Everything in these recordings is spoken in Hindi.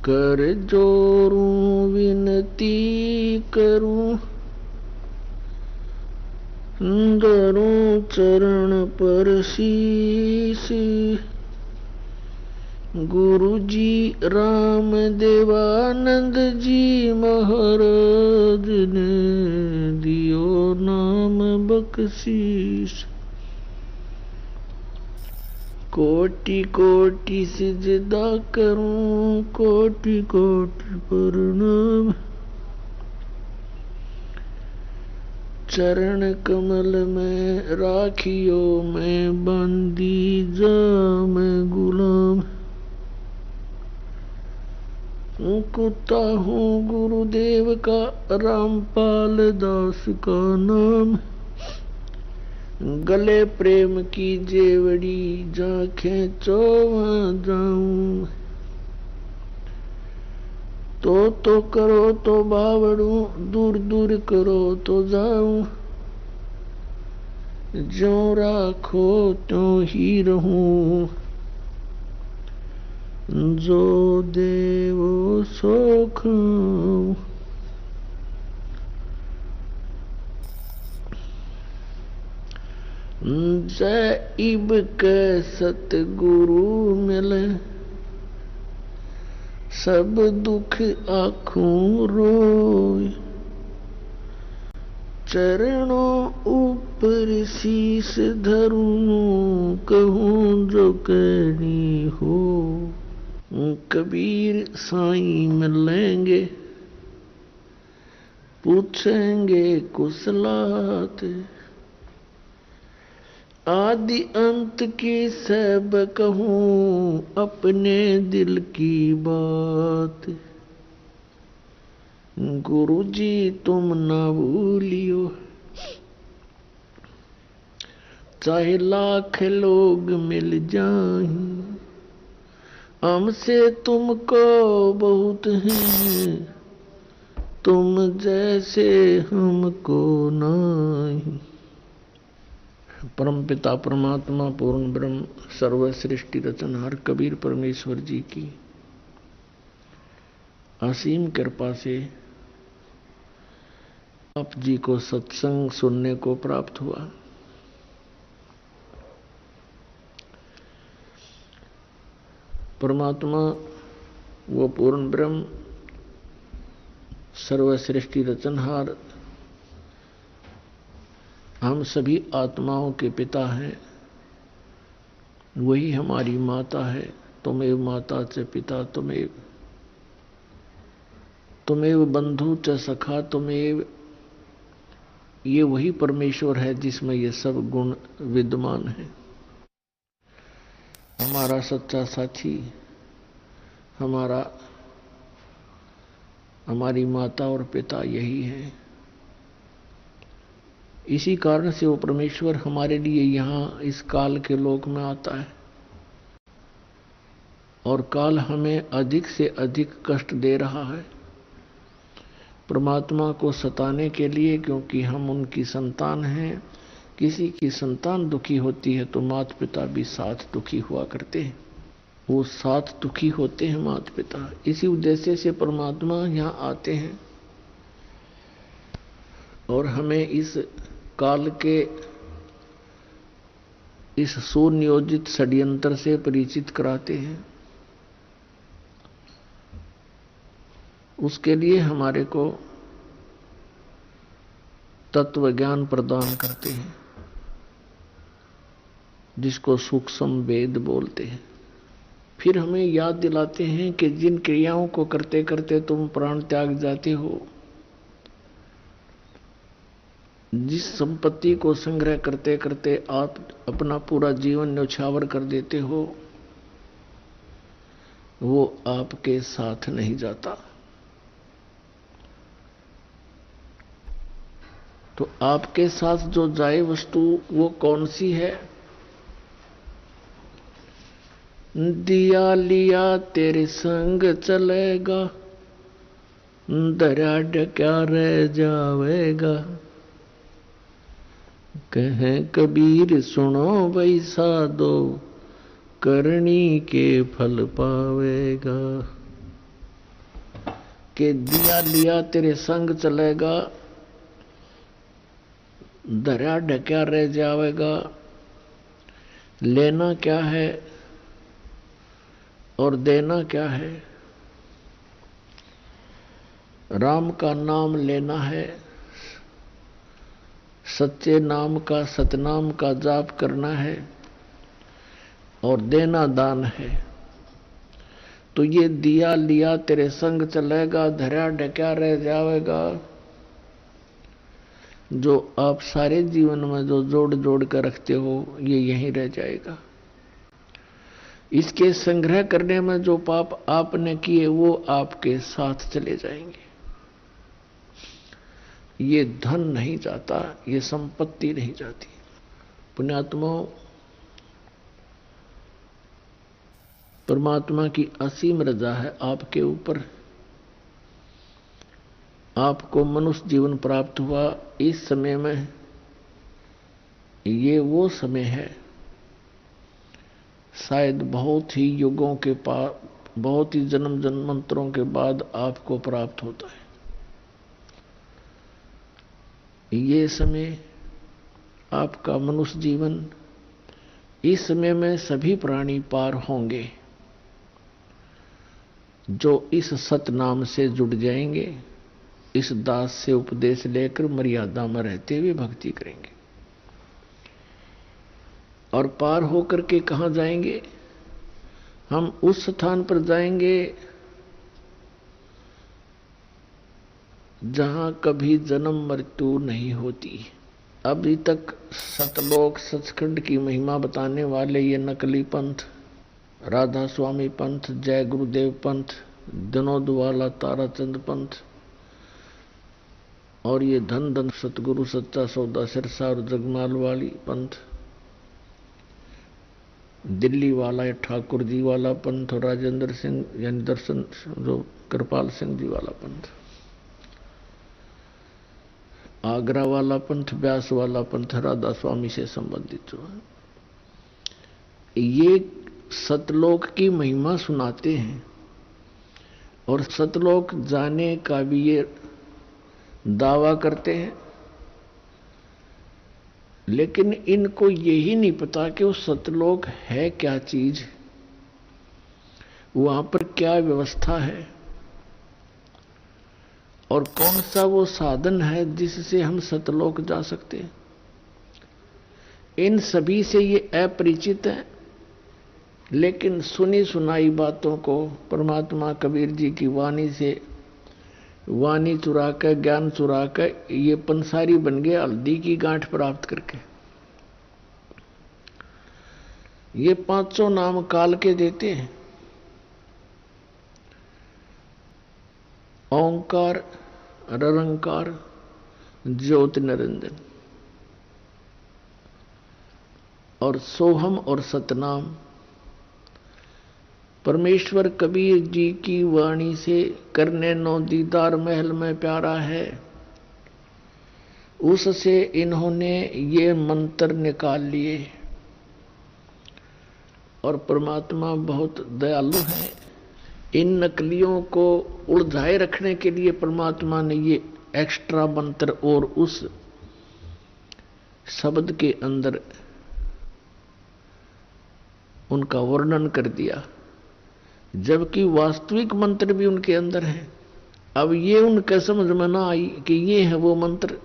कर जोरूं विनती करूं, धरूं चरण पर शीश। गुरु जी राम देवानंद जी महाराज ने दियो नाम बख्शीश। कोटि कोटि सिजदा करूं, कोटि कोटि प्रणाम। चरण कमल में राखियो मैं बंदी जाम गुलाम। कुत्ता हूँ गुरुदेव का, रामपाल दास का नाम। गले प्रेम की जेवड़ी, जाखें चौवा जाऊं। तो करो तो बावड़ू, दूर दूर करो तो जाऊं। ज्यों राखो त्यों ही रहूं, जो देवो सो खाऊं। जय इब के सतगुरु मिले, सब दुख आँखों रोए। चरणों ऊपर शीश धरूं, कहूँ जो कहनी हो। कबीर साईं मिलेंगे, पूछेंगे कुशलात। आदि अंत की सब कहूँ, अपने दिल की बात। गुरु जी तुम ना भूलियो, चाहे लाख लोग मिल जाएं। हमसे तुमको बहुत है, तुम जैसे हमको नहीं। परम पिता परमात्मा पूर्ण ब्रह्म सर्व सृष्टि रचनहार कबीर परमेश्वर जी की असीम कृपा से आप जी को सत्संग सुनने को प्राप्त हुआ। परमात्मा वो पूर्ण ब्रह्म सर्व सृष्टि रचनहार हम सभी आत्माओं के पिता हैं। वही हमारी माता है। तुमेव माता च पिता तुमेव, तुमेव बंधु च सखा तुमेव। ये वही परमेश्वर है जिसमें ये सब गुण विद्यमान है। हमारा सच्चा साथी हमारी माता और पिता यही है। इसी कारण से वो परमेश्वर हमारे लिए यहाँ इस काल के लोक में आता है। और काल हमें अधिक से अधिक कष्ट दे रहा है परमात्मा को सताने के लिए, क्योंकि हम उनकी संतान हैं। किसी की संतान दुखी होती है तो माता पिता भी साथ दुखी हुआ करते हैं। वो साथ दुखी होते हैं माता पिता। इसी उद्देश्य से परमात्मा यहाँ आते हैं और हमें इस काल के इस सुनियोजित षड्यंत्र से परिचित कराते हैं। उसके लिए हमारे को तत्व ज्ञान प्रदान करते हैं, जिसको सूक्ष्म वेद बोलते हैं। फिर हमें याद दिलाते हैं कि जिन क्रियाओं को करते करते तुम प्राण त्याग जाते हो, जिस संपत्ति को संग्रह करते करते आप अपना पूरा जीवन न्यौछावर कर देते हो, वो आपके साथ नहीं जाता। तो आपके साथ जो जाए वस्तु वो कौन सी है? दिया लिया तेरे संग चलेगा, दरिया क्या रह जावेगा। कहें कबीर सुनो भाई साधो, करनी के फल पावेगा। कि दिया लिया तेरे संग चलेगा, धरा ढक्या रह जाएगा। लेना क्या है और देना क्या है? राम का नाम लेना है, सच्चे नाम का सतनाम का जाप करना है और देना दान है। तो ये दिया लिया तेरे संग चलेगा, धरा ढक्या रह जाएगा, जो आप सारे जीवन में जो जोड़ जोड़ कर रखते हो ये यहीं रह जाएगा। इसके संग्रह करने में जो पाप आपने किए वो आपके साथ चले जाएंगे। ये धन नहीं जाता, ये संपत्ति नहीं जाती। पुण्यात्माओं, परमात्मा की असीम रजा है आपके ऊपर। आपको मनुष्य जीवन प्राप्त हुआ इस समय में, ये वो समय है शायद बहुत ही युगों के बहुत ही जन्म जन्मांतरों के बाद आपको प्राप्त होता है। ये समय आपका मनुष्य जीवन, इस समय में सभी प्राणी पार होंगे जो इस सतनाम से जुड़ जाएंगे, इस दास से उपदेश लेकर मर्यादा में रहते हुए भक्ति करेंगे। और पार होकर के कहां जाएंगे? हम उस स्थान पर जाएंगे जहां कभी जन्म मृत्यु नहीं होती। अभी तक सतलोक सचखंड की महिमा बताने वाले ये नकली पंथ, राधा स्वामी पंथ, जय गुरुदेव पंथ, विनोद वाला ताराचंद पंथ और ये धन धन सतगुरु सच्चा सौदा सिरसा और जगमाल वाली पंथ, दिल्ली वाला ठाकुर जी वाला पंथ और राजेंद्र सिंह यानी दर्शन जो कृपाल सिंह जी वाला पंथ, आगरा वाला पंथ, व्यास वाला पंथ, राधा स्वामी से संबंधित जो है, ये सतलोक की महिमा सुनाते हैं और सतलोक जाने का भी ये दावा करते हैं। लेकिन इनको यही नहीं पता कि वो सतलोक है क्या चीज, वहां पर क्या व्यवस्था है और कौन सा वो साधन है जिससे हम सतलोक जा सकते हैं। इन सभी से ये अपरिचित है। लेकिन सुनी सुनाई बातों को परमात्मा कबीर जी की वाणी से, वाणी चुरा कर, ज्ञान चुरा कर ये पंसारी बन गए हल्दी की गांठ प्राप्त करके। ये 500 नाम काल के देते हैं, ओंकार, निरंकार, ज्योति निरंजन और सोहम और सतनाम। परमेश्वर कबीर जी की वाणी से करने नो दीदार महल में प्यारा है, उससे इन्होंने ये मंत्र निकाल लिए। और परमात्मा बहुत दयालु है। इन नकलियों को उलझाए रखने के लिए परमात्मा ने ये एक्स्ट्रा मंत्र और उस शब्द के अंदर उनका वर्णन कर दिया, जबकि वास्तविक मंत्र भी उनके अंदर है। अब ये उनके समझ में ना आई कि ये है वो मंत्र,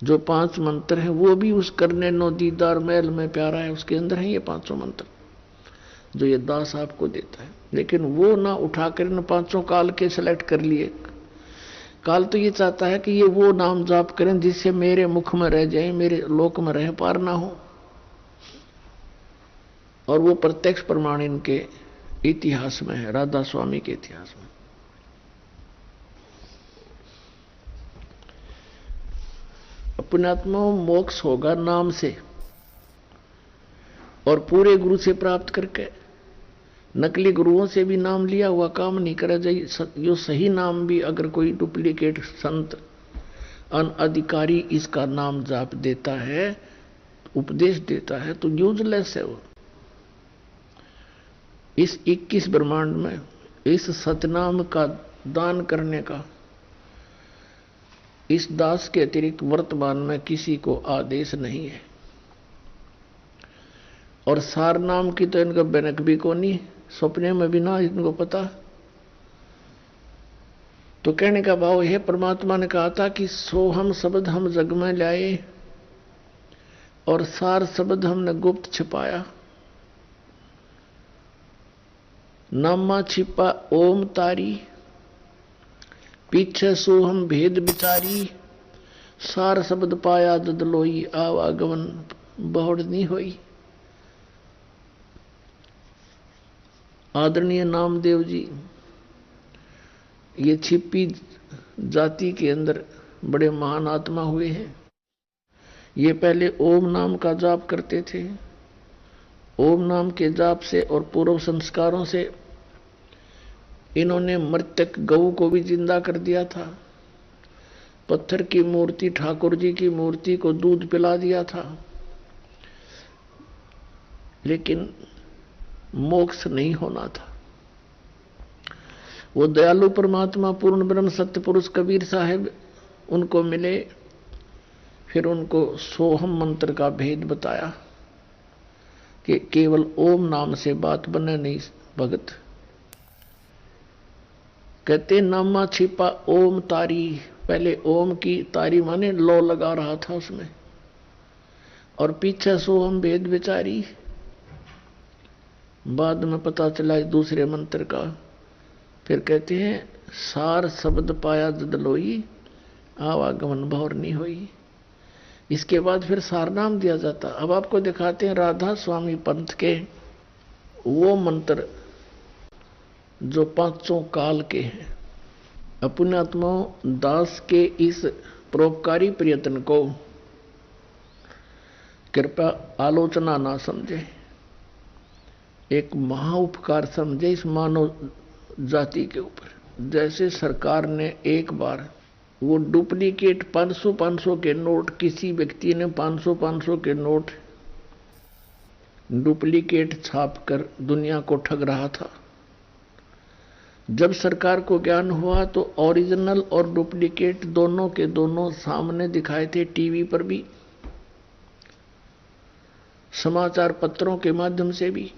जो 5 मंत्र हैं वो भी उस करने नो दीदार महल में प्यारा है उसके अंदर है ये 500 मंत्र जो ये दास आपको देता है। लेकिन वो ना उठाकर इन 500 काल के सेलेक्ट कर लिए। काल तो ये चाहता है कि ये वो नाम जाप करें जिससे मेरे मुख में रह जाए, मेरे लोक में रह पार ना हो। और वो प्रत्यक्ष प्रमाण इनके इतिहास में है, राधा स्वामी के इतिहास में। पुण्यात्मा मोक्ष होगा नाम से और पूरे गुरु से प्राप्त करके। नकली गुरुओं से भी नाम लिया हुआ काम नहीं करा जाए। जो सही नाम भी अगर कोई डुप्लीकेट संत अनअधिकारी इसका नाम जाप देता है, उपदेश देता है, तो यूजलेस है वो। इस 21 ब्रह्मांड में इस सतनाम का दान करने का इस दास के अतिरिक्त वर्तमान में किसी को आदेश नहीं है। और सार नाम की तो इनका बनक भी को नहीं, सपने में भी ना इनको पता। तो कहने का भाव है, परमात्मा ने कहा था कि सोहम शब्द हम जग में लाए और सार शब्द हमने गुप्त छिपाया। नामा छिपा ओम तारी, पीछे सोहम भेद विचारी, सार शब्द पाया ददलोई, आवागमन बहुड़ नहीं होई। आदरणीय नामदेव जी ये छिपी जाति के अंदर बड़े महान आत्मा हुए हैं। ये पहले ओम नाम का जाप करते थे। ओम नाम के जाप से और पूर्व संस्कारों से इन्होंने मृतक गऊ को भी जिंदा कर दिया था। पत्थर की मूर्ति, ठाकुर जी की मूर्ति को दूध पिला दिया था, लेकिन मोक्ष नहीं होना था। वो दयालु परमात्मा पूर्ण ब्रह्म सत्य पुरुष कबीर साहब उनको मिले, फिर उनको सोहम मंत्र का भेद बताया कि केवल ओम नाम से बात बने नहीं भगत। कहते नामा छिपा ओम तारी, पहले ओम की तारी माने लो लगा रहा था उसमें, और पीछे सोहम भेद विचारी। बाद में पता चला दूसरे मंत्र का। फिर कहते हैं सार शब्द पाया ददलोई, आवागमन भौर नहीं हुई। इसके बाद फिर सार नाम दिया जाता। अब आपको दिखाते हैं राधा स्वामी पंथ के वो मंत्र जो पांचों काल के हैं। अपने आत्माओं दास के इस परोपकारी प्रयत्न को कृपया आलोचना ना समझे, एक महाउपकार समझे इस मानव जाति के ऊपर। जैसे सरकार ने एक बार वो डुप्लीकेट 500 के नोट, किसी व्यक्ति ने 500 के नोट डुप्लीकेट छापकर दुनिया को ठग रहा था। जब सरकार को ज्ञान हुआ तो ओरिजिनल और डुप्लीकेट दोनों के दोनों सामने दिखाए थे, टीवी पर भी, समाचार पत्रों के माध्यम से भी,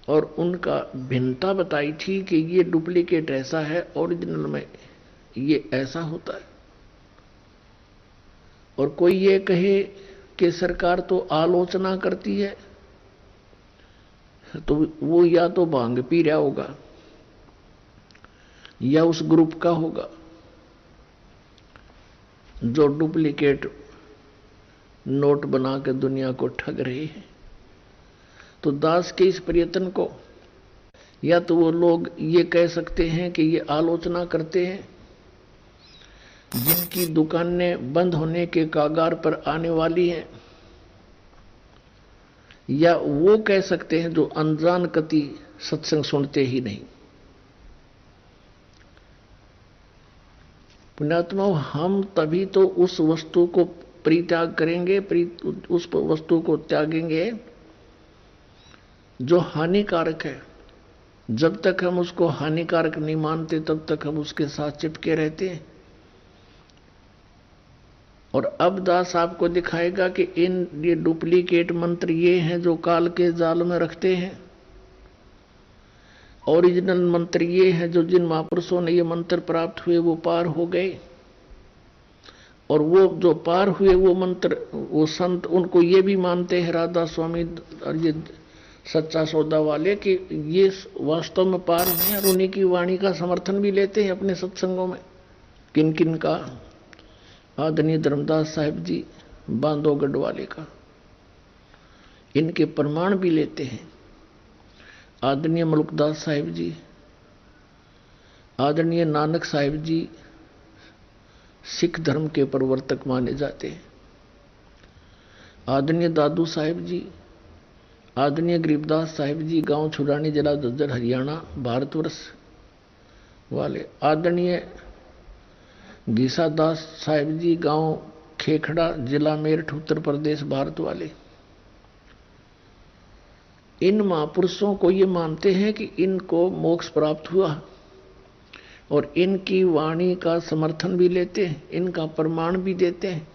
और उनका भिन्नता बताई थी कि ये डुप्लीकेट ऐसा है, ओरिजिनल में ये ऐसा होता है। और कोई ये कहे कि सरकार तो आलोचना करती है, तो वो या तो भांग पी रहा होगा या उस ग्रुप का होगा जो डुप्लीकेट नोट बना के दुनिया को ठग रहे हैं। तो दास के इस प्रयत्न को या तो वो लोग ये कह सकते हैं कि ये आलोचना करते हैं जिनकी दुकानें बंद होने के कागार पर आने वाली हैं, या वो कह सकते हैं जो अनजान कति सत्संग सुनते ही नहीं। पुण्यात्मा, हम तभी तो उस वस्तु को परित्याग करेंगे, उस वस्तु को त्यागेंगे जो हानिकारक है। जब तक हम उसको हानिकारक नहीं मानते तब तक हम उसके साथ चिपके रहते हैं। और अब दास आपको दिखाएगा कि ये डुप्लीकेट मंत्र ये हैं जो काल के जाल में रखते हैं। ओरिजिनल मंत्र ये हैं जो जिन महापुरुषों ने ये मंत्र प्राप्त हुए वो पार हो गए। और वो जो पार हुए वो मंत्र, वो संत, उनको ये भी मानते हैं राधा स्वामी और ये सच्चा सौदा वाले कि ये वास्तव में पार हैं, और उन्हीं की वाणी का समर्थन भी लेते हैं अपने सत्संगों में। किन किन का? आदरणीय धर्मदास साहिब जी बांधवगढ़ वाले का, इनके प्रमाण भी लेते हैं। आदरणीय मलुकदास साहिब जी, आदरणीय नानक साहिब जी सिख धर्म के प्रवर्तक माने जाते हैं। आदरणीय दादू साहिब जी, आदरणीय गरीबदास साहिब जी गांव छुड़ानी, जिला झज्जर, हरियाणा, भारतवर्ष वाले। आदरणीय गीसादास साहिब जी गांव खेखड़ा, जिला मेरठ, उत्तर प्रदेश, भारत वाले। इन महापुरुषों को ये मानते हैं कि इनको मोक्ष प्राप्त हुआ, और इनकी वाणी का समर्थन भी लेते हैं, इनका प्रमाण भी देते हैं।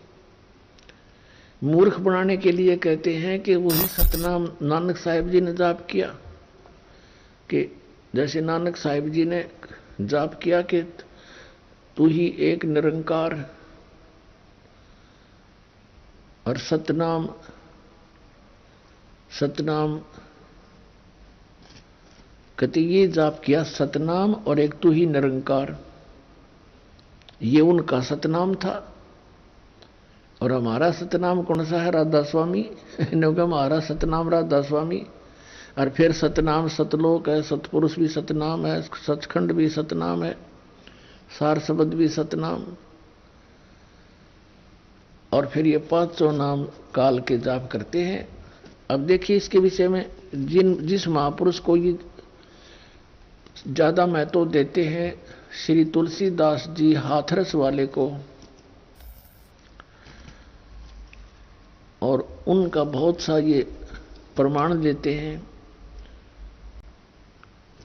मूर्ख बनाने के लिए कहते हैं कि वही सतनाम नानक साहिब जी ने जाप किया, कि जैसे नानक साहिब जी ने जाप किया कि तू ही एक निरंकार, और सतनाम सतनाम कहते ये जाप किया सतनाम और एक तू ही निरंकार, ये उनका सतनाम था। और हमारा सतनाम कौन सा है? राधा स्वामी। इन्होंने हमारा सतनाम राधा स्वामी। और फिर सतनाम सतलोक है, सतपुरुष भी सतनाम है, सचखंड भी सतनाम है, सार शब्द भी सतनाम। और फिर ये पांचों नाम काल के जाप करते हैं। अब देखिए इसके विषय में जिस महापुरुष को ये ज्यादा महत्व देते हैं, श्री तुलसीदास जी हाथरस वाले को, और उनका बहुत सा ये प्रमाण देते हैं।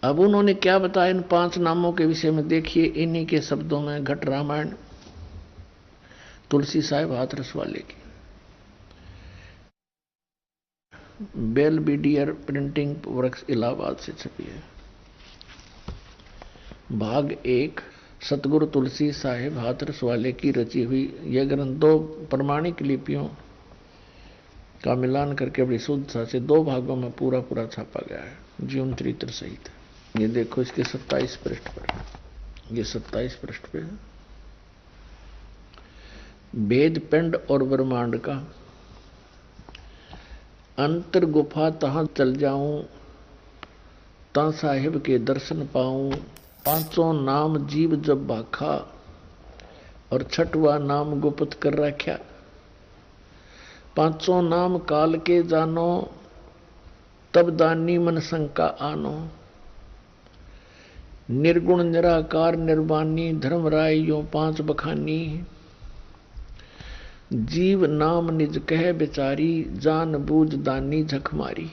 अब उन्होंने क्या बताया इन 5 नामों के विषय में, देखिए इन्हीं के शब्दों में घट रामायण तुलसी साहिब हाथरस वाले की, बेलबीडियर प्रिंटिंग वर्क्स इलाहाबाद से छपी है। भाग 1 सतगुरु तुलसी साहिब हाथरस वाले की रची हुई यह ग्रंथ 2 प्रमाणिक लिपियों का मिलान करके बड़ी शुद्धता से 2 भागों में पूरा पूरा छापा गया है, जीवन चरित्र सहित। ये देखो इसके 27 पृष्ठ पर, ये 27 पृष्ठ पे वेद पिंड और ब्रह्मांड का अंतर गुफा तहां चल जाऊं, ता साहिब के दर्शन पाऊं। 5 नाम जीव जब भाखा, और 6वां नाम गुप्त कर रख्या। 5 नाम काल के जानो, तब दानी मन शंका आनो। निर्गुण निराकार निर्वाणी, धर्मराय यो 5 बखानी। जीव नाम निज कह बिचारी, जान बूझ दानी झक मारी।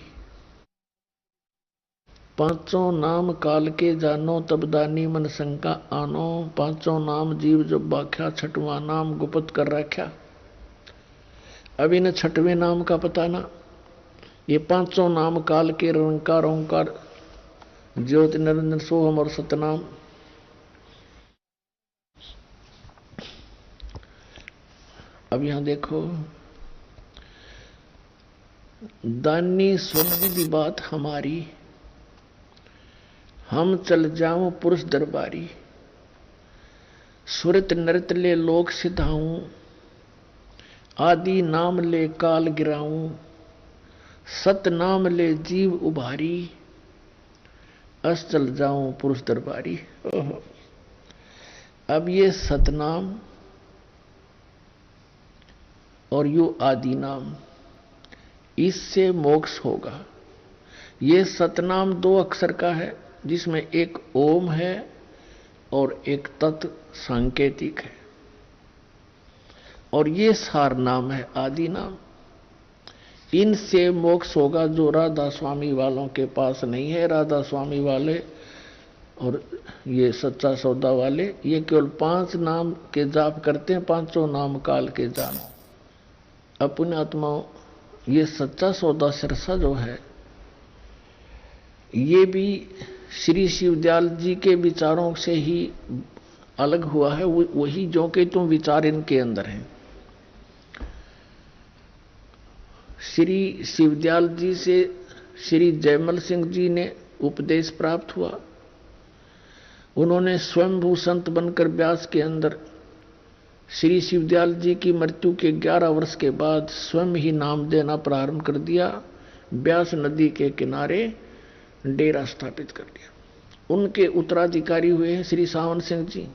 5 नाम काल के जानो, तब दानी मन शंका आनो। 5 नाम जीव जब बाख्या, 6वां नाम गुप्त कर रख्या। अब इन 6वें नाम का पता ना, ये 5 नाम काल के रंकार ओंकार ज्योति निरंजन सोहम और सतनाम। अब यहां देखो, दानी सुन विधि बात हमारी, हम चल जाऊं पुरुष दरबारी। सुरत नृत ले लोक सिधाऊं, आदि नाम ले काल गिराऊं। सत नाम ले जीव उभारी, अस चल जाऊं पुरुष दरबारी। अब ये सतनाम और यो आदि नाम, इससे मोक्ष होगा। ये सतनाम 2 अक्षर का है, जिसमें एक ओम है और एक तत् सांकेतिक है, और ये सार नाम है आदि नाम। इनसे मोक्ष होगा, जो राधा स्वामी वालों के पास नहीं है। राधा स्वामी वाले और ये सच्चा सौदा वाले, ये केवल 5 नाम के जाप करते हैं, 5 नाम काल के जानो। अपने आत्माओं, ये सच्चा सौदा सिरसा जो है, ये भी श्री शिवदयाल जी के विचारों से ही अलग हुआ है। वही जो कि तुम विचार इनके अंदर हैं। श्री शिवदयाल जी से श्री जयमल सिंह जी ने उपदेश प्राप्त हुआ। उन्होंने स्वयंभू संत बनकर व्यास के अंदर श्री शिवदयाल जी की मृत्यु के 11 वर्ष के बाद स्वयं ही नाम देना प्रारंभ कर दिया। व्यास नदी के किनारे डेरा स्थापित कर दिया। उनके उत्तराधिकारी हुए हैं श्री सावन सिंह जी।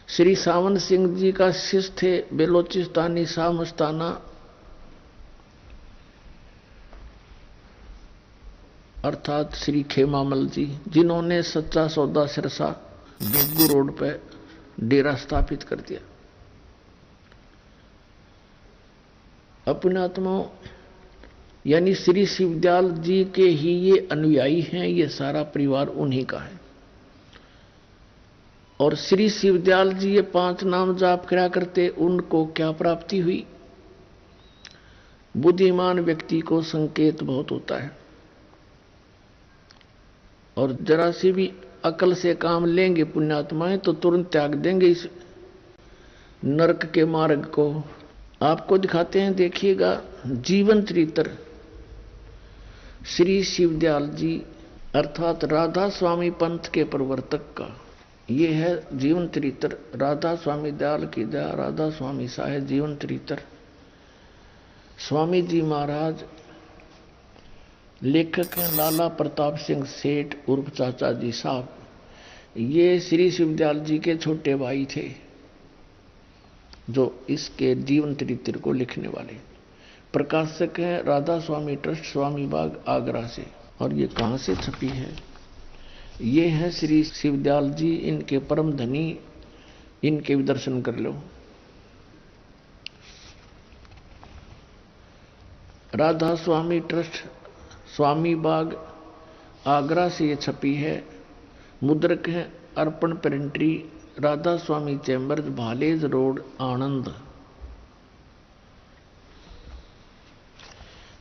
श्री सावन सिंह जी का शिष्य थे बेलोचिस्तानी शाह मस्ताना, अर्थात श्री खेमामल जी, जिन्होंने सच्चा सौदा सिरसा बेगू रोड पर डेरा स्थापित कर दिया। अपने आत्माओं, यानी श्री शिवदयाल जी के ही ये अनुयायी हैं। ये सारा परिवार उन्हीं का है। और श्री शिवदयाल जी ये 5 नाम जाप करा करते, उनको क्या प्राप्ति हुई? बुद्धिमान व्यक्ति को संकेत बहुत होता है, और जरा सी भी अकल से काम लेंगे पुण्यात्माएं तो तुरंत त्याग देंगे इस नरक के मार्ग को। आपको दिखाते हैं, देखिएगा जीवन चरित्र श्री शिवदयाल जी अर्थात राधा स्वामी पंथ के प्रवर्तक का। ये है जीवन चरित्र राधा स्वामी दयाल की दया, राधा स्वामी साहेब जीवन चरित्र। स्वामी जी महाराज लेखक हैं लाला प्रताप सिंह सेठ उर्फ चाचा जी साहब। ये श्री शिवदयाल जी के छोटे भाई थे जो इसके जीवन चरित्र को लिखने वाले। प्रकाशक हैं राधा स्वामी ट्रस्ट, स्वामी बाग, आगरा से। और ये कहाँ से छपी है? ये है श्री शिवदयाल जी, इनके परम धनी, इनके भी दर्शन कर लो। राधा स्वामी ट्रस्ट, स्वामी बाग, आगरा से ये छपी है। मुद्रक है अर्पण प्रिंटरी, राधा स्वामी चैम्बर्स, भालेज रोड, आनंद।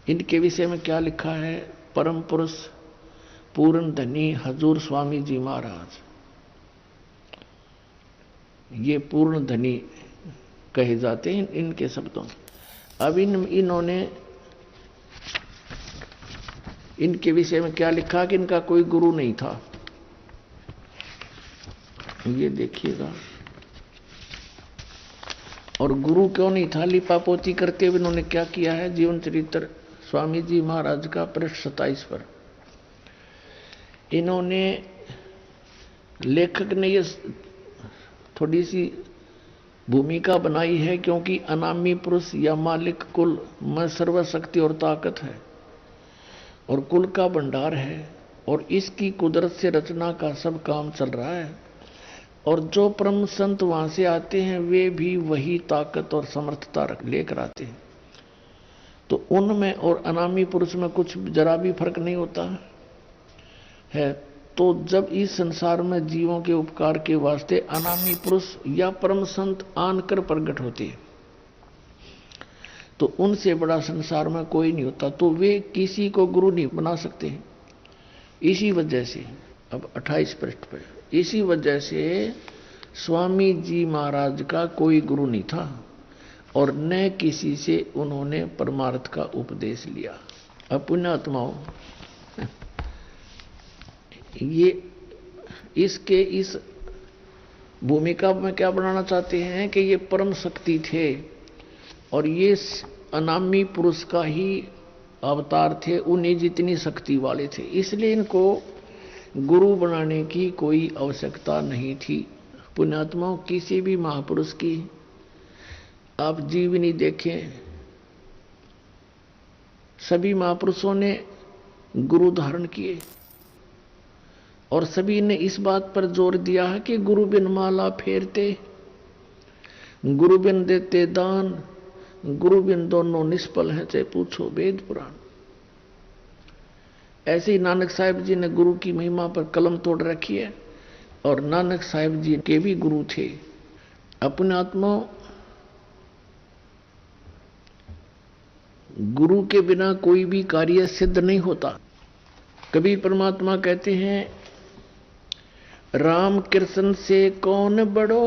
इनके विषय में क्या लिखा है? परम पुरुष पूर्ण धनी हजूर स्वामी जी महाराज, ये पूर्ण धनी कहे जाते हैं इनके शब्दों। अब इन्होंने इनके विषय में क्या लिखा कि इनका कोई गुरु नहीं था। ये देखिएगा, और गुरु क्यों नहीं था? लिपापोती करते हुए इन्होंने क्या किया है? जीवन चरित्र स्वामी जी महाराज का पृष्ठ 27 पर इन्होंने, लेखक ने ये थोड़ी सी भूमिका बनाई है, क्योंकि अनामी पुरुष या मालिक कुल में सर्वशक्ति और ताकत है और कुल का भंडार है, और इसकी कुदरत से रचना का सब काम चल रहा है, और जो परम संत वहां से आते हैं वे भी वही ताकत और समर्थता लेकर आते हैं। तो उनमें और अनामी पुरुष में कुछ जरा भी फर्क नहीं होता है। तो जब इस संसार में जीवों के उपकार के वास्ते अनामी पुरुष या परम संत आनकर प्रकट होते हैं, तो उनसे बड़ा संसार में कोई नहीं होता, तो वे किसी को गुरु नहीं बना सकते हैं। इसी वजह से अब 28 पृष्ठ पर, इसी वजह से स्वामी जी महाराज का कोई गुरु नहीं था और न किसी से उन्होंने परमार्थ का उपदेश लिया। अब पुण्यात्माओं, ये इसके इस भूमिका में क्या बनाना चाहते हैं कि ये परम शक्ति थे और ये अनामी पुरुष का ही अवतार थे, उन्हीं जितनी शक्ति वाले थे, इसलिए इनको गुरु बनाने की कोई आवश्यकता नहीं थी। पुण्यात्माओं, किसी भी महापुरुष की आप जीवनी देखें, सभी महापुरुषों ने गुरु धारण किए और सभी ने इस बात पर जोर दिया है कि गुरु बिन माला फेरते, गुरु बिन देते दान, गुरु बिन दोनों निष्फल हैं, चाहे पूछो वेद पुराण। ऐसे ही नानक साहिब जी ने गुरु की महिमा पर कलम तोड़ रखी है और नानक साहिब जी के भी गुरु थे। अपने आत्मा गुरु के बिना कोई भी कार्य सिद्ध नहीं होता। कभी परमात्मा कहते हैं, राम कृष्ण से कौन बड़ो,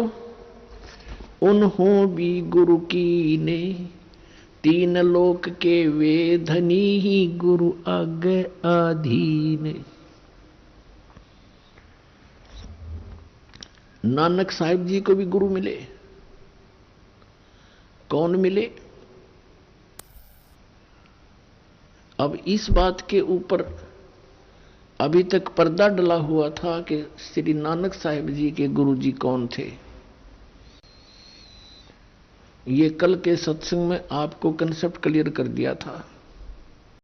उन्हों भी गुरु की ने, तीन लोक के वे धनी ही गुरु आगे आधीन। नानक साहिब जी को भी गुरु मिले। कौन मिले? अब इस बात के ऊपर अभी तक पर्दा डला हुआ था कि श्री नानक साहिब जी के गुरु जी कौन थे। ये कल के सत्संग में आपको कंसेप्ट क्लियर कर दिया था।